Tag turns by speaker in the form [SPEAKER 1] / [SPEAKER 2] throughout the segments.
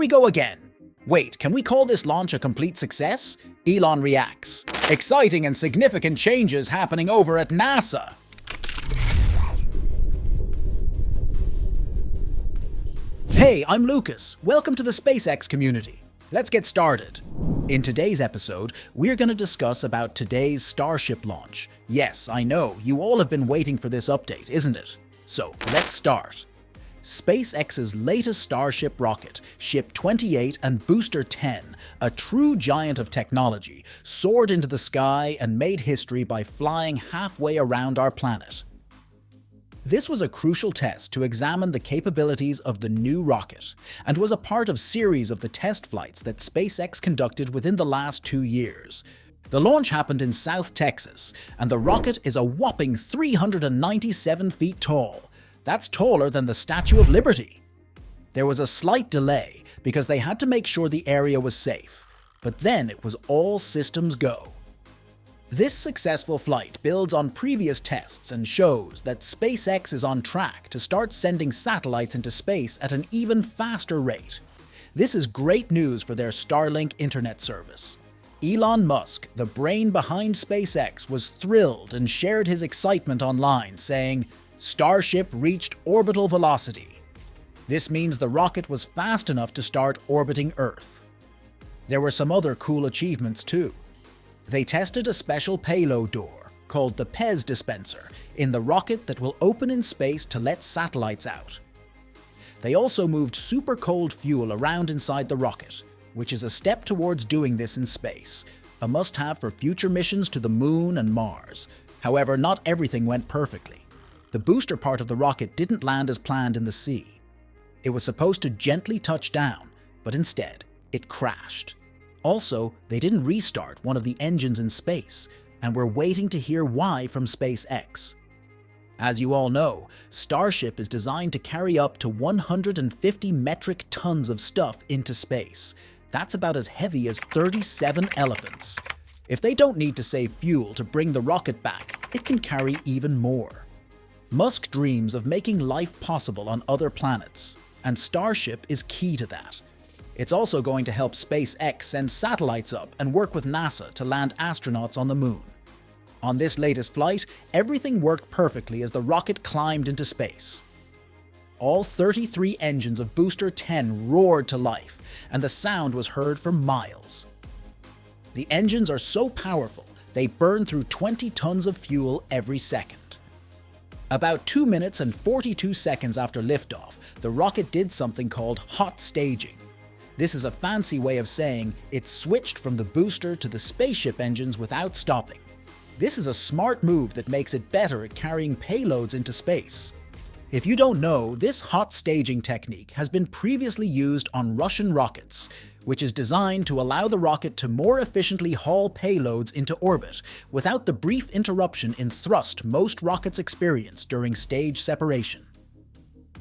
[SPEAKER 1] we go again. Wait, can we call this launch a complete success? Elon reacts. Exciting and significant changes happening over at NASA. Hey, I'm Lucas. Welcome to the SpaceX community. Let's get started. In today's episode, we're going to discuss about today's Starship launch. Yes, I know, you all have been waiting for this update, isn't it? So, let's start. SpaceX's latest Starship rocket, Ship 28 and Booster 10, a true giant of technology, soared into the sky and made history by flying halfway around our planet. This was a crucial test to examine the capabilities of the new rocket, and was a part of a series of the test flights that SpaceX conducted within the last 2 years. The launch happened in South Texas, and the rocket is a whopping 397 feet tall. That's taller than the Statue of Liberty. There was a slight delay because they had to make sure the area was safe, but then it was all systems go. This successful flight builds on previous tests and shows that SpaceX is on track to start sending satellites into space at an even faster rate. This is great news for their Starlink internet service. Elon Musk, the brain behind SpaceX, was thrilled and shared his excitement online, saying, "Starship reached orbital velocity." This means the rocket was fast enough to start orbiting Earth. There were some other cool achievements too. They tested a special payload door, called the PEZ dispenser, in the rocket that will open in space to let satellites out. They also moved super cold fuel around inside the rocket, which is a step towards doing this in space, a must-have for future missions to the Moon and Mars. However, not everything went perfectly. The booster part of the rocket didn't land as planned in the sea. It was supposed to gently touch down, but instead, it crashed. Also, they didn't restart one of the engines in space, and we're waiting to hear why from SpaceX. As you all know, Starship is designed to carry up to 150 metric tons of stuff into space. That's about as heavy as 37 elephants. If they don't need to save fuel to bring the rocket back, it can carry even more. Musk dreams of making life possible on other planets, and Starship is key to that. It's also going to help SpaceX send satellites up and work with NASA to land astronauts on the Moon. On this latest flight, everything worked perfectly as the rocket climbed into space. All 33 engines of Booster 10 roared to life, and the sound was heard for miles. The engines are so powerful, they burn through 20 tons of fuel every second. About 2 minutes and 42 seconds after liftoff, the rocket did something called hot staging. This is a fancy way of saying it switched from the booster to the spaceship engines without stopping. This is a smart move that makes it better at carrying payloads into space. If you don't know, this hot staging technique has been previously used on Russian rockets, which is designed to allow the rocket to more efficiently haul payloads into orbit without the brief interruption in thrust most rockets experience during stage separation.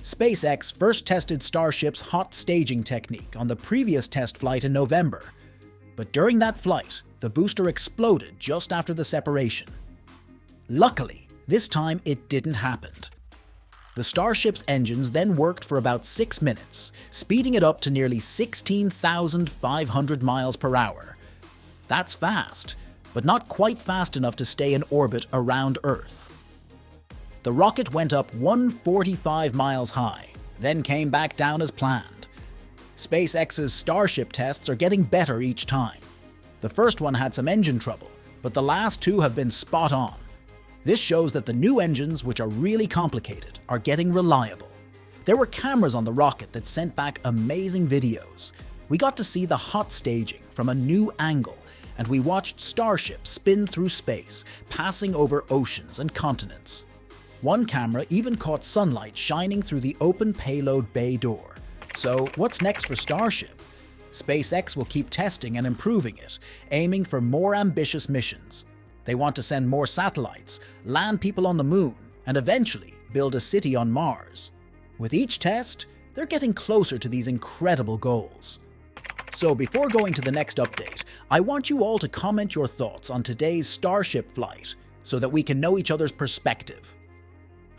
[SPEAKER 1] SpaceX first tested Starship's hot staging technique on the previous test flight in November, but during that flight, the booster exploded just after the separation. Luckily, this time it didn't happen. The Starship's engines then worked for about 6 minutes, speeding it up to nearly 16,500 miles per hour. That's fast, but not quite fast enough to stay in orbit around Earth. The rocket went up 145 miles high, then came back down as planned. SpaceX's Starship tests are getting better each time. The first one had some engine trouble, but the last two have been spot on. This shows that the new engines, which are really complicated, are getting reliable. There were cameras on the rocket that sent back amazing videos. We got to see the hot staging from a new angle, and we watched Starship spin through space, passing over oceans and continents. One camera even caught sunlight shining through the open payload bay door. So, what's next for Starship? SpaceX will keep testing and improving it, aiming for more ambitious missions. They want to send more satellites, land people on the Moon, and eventually build a city on Mars. With each test, they're getting closer to these incredible goals. So before going to the next update, I want you all to comment your thoughts on today's Starship flight so that we can know each other's perspective.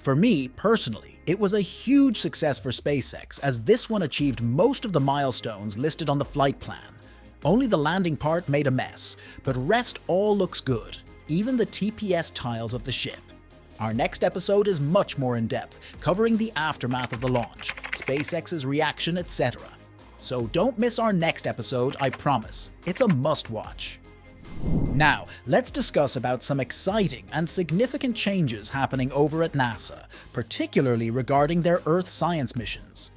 [SPEAKER 1] For me, personally, it was a huge success for SpaceX as this one achieved most of the milestones listed on the flight plan. Only the landing part made a mess, but rest all looks good, even the TPS tiles of the ship. Our next episode is much more in-depth, covering the aftermath of the launch, SpaceX's reaction, etc. So don't miss our next episode, I promise. It's a must-watch. Now, let's discuss about some exciting and significant changes happening over at NASA, particularly regarding their Earth science missions.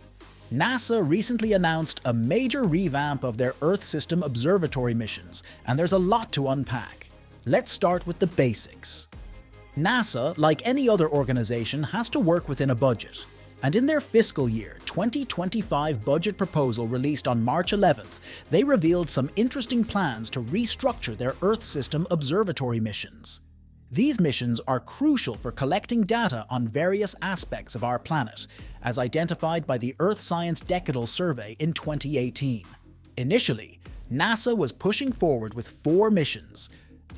[SPEAKER 1] NASA recently announced a major revamp of their Earth System Observatory missions, and there's a lot to unpack. Let's start with the basics. NASA, like any other organization, has to work within a budget. And in their fiscal year 2025 budget proposal released on March 11th, they revealed some interesting plans to restructure their Earth System Observatory missions. These missions are crucial for collecting data on various aspects of our planet, as identified by the Earth Science Decadal Survey in 2018. Initially, NASA was pushing forward with 4 missions: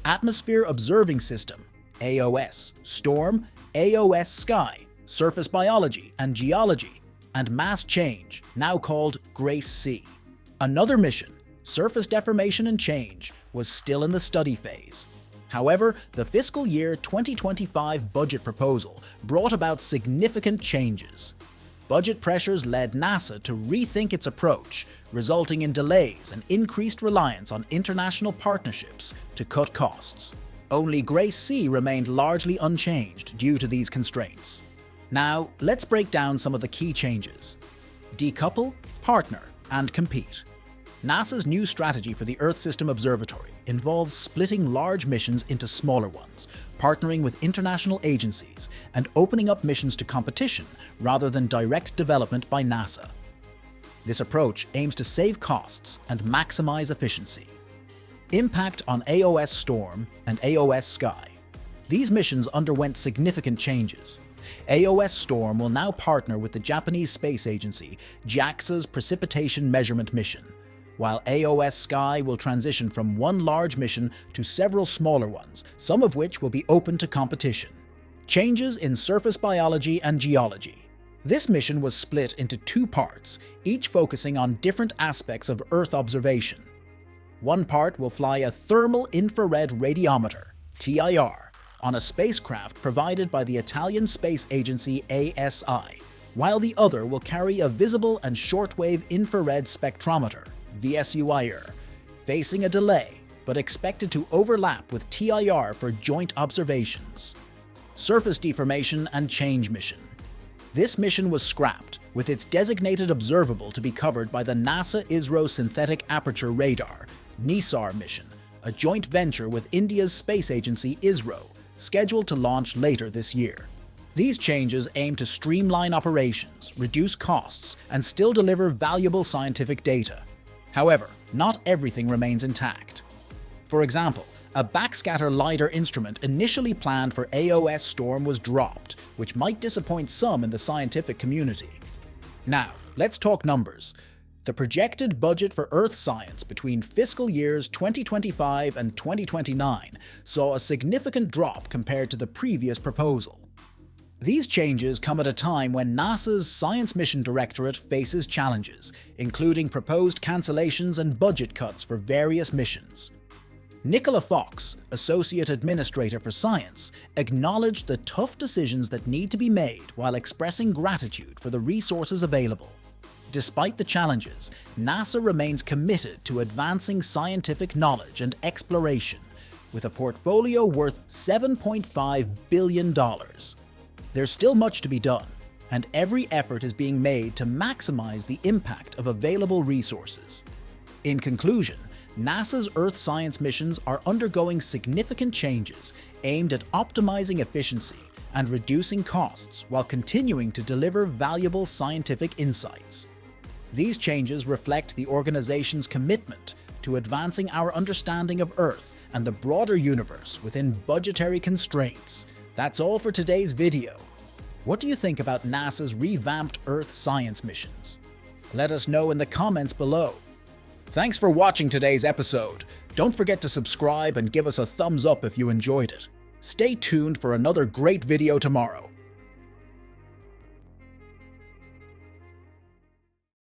[SPEAKER 1] Atmosphere Observing System, AOS, Storm, AOS Sky, Surface Biology and Geology, and Mass Change, now called GRACE-C. Another mission, Surface Deformation and Change, was still in the study phase. However, the fiscal year 2025 budget proposal brought about significant changes. Budget pressures led NASA to rethink its approach, resulting in delays and increased reliance on international partnerships to cut costs. Only GRACE-C remained largely unchanged due to these constraints. Now, let's break down some of the key changes. Decouple, partner, and compete. NASA's new strategy for the Earth System Observatory involves splitting large missions into smaller ones, partnering with international agencies, and opening up missions to competition rather than direct development by NASA. This approach aims to save costs and maximize efficiency. Impact on AOS Storm and AOS Sky. These missions underwent significant changes. AOS Storm will now partner with the Japanese space agency JAXA's Precipitation Measurement Mission, while AOS Sky will transition from one large mission to several smaller ones, some of which will be open to competition. Changes in surface biology and geology. This mission was split into 2 parts, each focusing on different aspects of Earth observation. One part will fly a thermal infrared radiometer, TIR, on a spacecraft provided by the Italian space agency ASI, while the other will carry a visible and shortwave infrared spectrometer, VSUIR, facing a delay but expected to overlap with TIR for joint observations. Surface Deformation and Change Mission. This mission was scrapped, with its designated observable to be covered by the NASA ISRO Synthetic Aperture Radar, NISAR mission, a joint venture with India's space agency ISRO, scheduled to launch later this year. These changes aim to streamline operations, reduce costs, and still deliver valuable scientific data. However, not everything remains intact. For example, a backscatter LiDAR instrument initially planned for AOS Storm was dropped, which might disappoint some in the scientific community. Now, let's talk numbers. The projected budget for Earth science between fiscal years 2025 and 2029 saw a significant drop compared to the previous proposal. These changes come at a time when NASA's Science Mission Directorate faces challenges, including proposed cancellations and budget cuts for various missions. Nicola Fox, Associate Administrator for Science, acknowledged the tough decisions that need to be made while expressing gratitude for the resources available. Despite the challenges, NASA remains committed to advancing scientific knowledge and exploration, with a portfolio worth $7.5 billion. There's still much to be done, and every effort is being made to maximize the impact of available resources. In conclusion, NASA's Earth science missions are undergoing significant changes aimed at optimizing efficiency and reducing costs while continuing to deliver valuable scientific insights. These changes reflect the organization's commitment to advancing our understanding of Earth and the broader universe within budgetary constraints. That's all for today's video. What do you think about NASA's revamped Earth science missions? Let us know in the comments below. Thanks for watching today's episode. Don't forget to subscribe and give us a thumbs up if you enjoyed it. Stay tuned for another great video tomorrow.